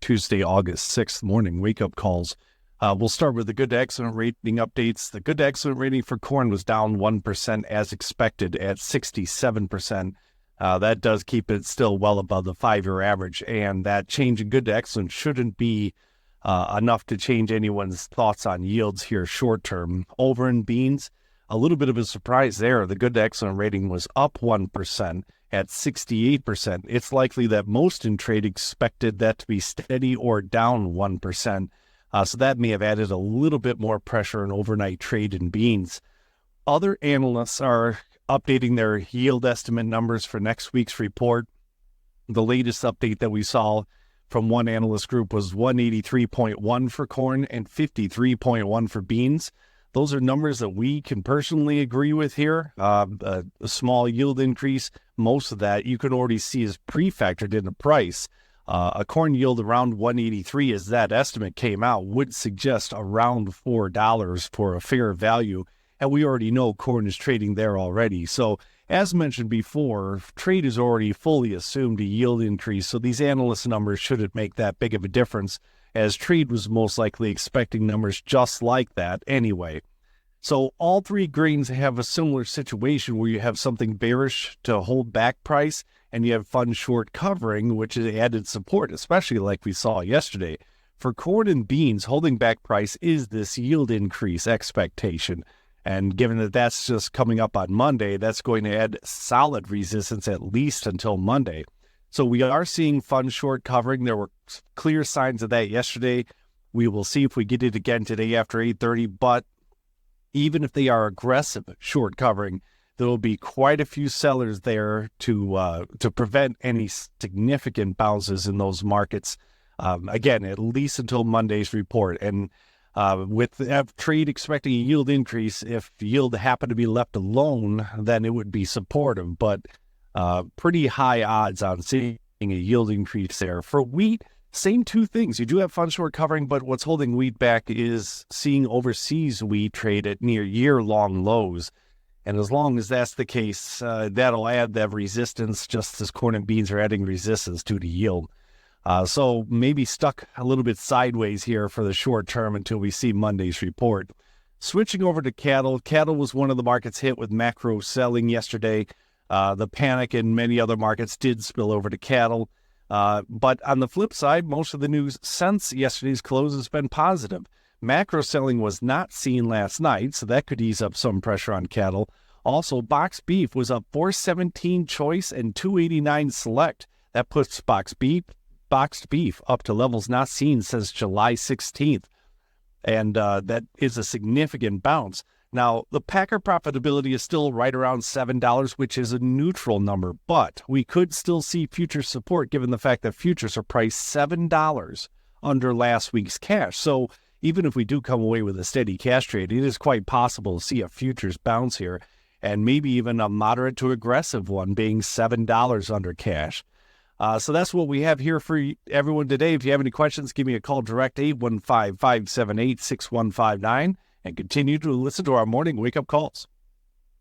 Tuesday, August 6th morning wake-up calls. We'll start with the good to excellent rating updates. The good to excellent rating for corn was down 1% as expected at 67%. That does keep it still well above the 5-year average, and that change in good to excellent shouldn't be enough to change anyone's thoughts on yields here short term. Over in beans, a little bit of a surprise there. The good to excellent rating was up 1% at 68%. It's likely that most in trade expected that to be steady or down 1%. So that may have added a little bit more pressure in overnight trade in beans. Other analysts are updating their yield estimate numbers for next week's report. The latest update that we saw from one analyst group was 183.1 for corn and 53.1 for beans. Those are numbers that we can personally agree with here. A small yield increase, most of that you can already see is pre-factored into price. A corn yield around 183 as that estimate came out would suggest around $4 for a fair value. And we already know corn is trading there already. So as mentioned before, trade is already fully assumed a yield increase. So these analyst numbers shouldn't make that big of a difference, as trade was most likely expecting numbers just like that anyway. So all three grains have a similar situation where you have something bearish to hold back price, and you have fund short covering, which is added support, especially like we saw yesterday. For corn and beans, holding back price is this yield increase expectation. And given that that's just coming up on Monday, that's going to add solid resistance at least until Monday. So we are seeing fund short covering. There were clear signs of that yesterday. We will see if we get it again today after 8:30. But even if they are aggressive short covering, there will be quite a few sellers there to prevent any significant bounces in those markets. Again, at least until Monday's report. And with trade expecting a yield increase, if yield happened to be left alone, then it would be supportive. But pretty high odds on seeing a yield increase there. For wheat, same two things. You do have fund short covering, but what's holding wheat back is seeing overseas wheat trade at near year-long lows. And as long as that's the case, that'll add that resistance, just as corn and beans are adding resistance to the yield. So maybe stuck a little bit sideways here for the short term until we see Monday's report. Switching over to cattle, cattle was one of the markets hit with macro selling yesterday. The panic in many other markets did spill over to cattle. But on the flip side, most of the news since yesterday's close has been positive. Macro selling was not seen last night, so that could ease up some pressure on cattle. Also, boxed beef was up 417 choice and 289 select. That puts boxed beef up to levels not seen since July 16th. And that is a significant bounce. Now, the packer profitability is still right around $7, which is a neutral number, but we could still see future support given the fact that futures are priced $7 under last week's cash. So even if we do come away with a steady cash trade, it is quite possible to see a futures bounce here, and maybe even a moderate to aggressive one being $7 under cash. So that's what we have here for everyone today. If you have any questions, give me a call direct, 815-578-6159, and continue to listen to our morning wake-up calls.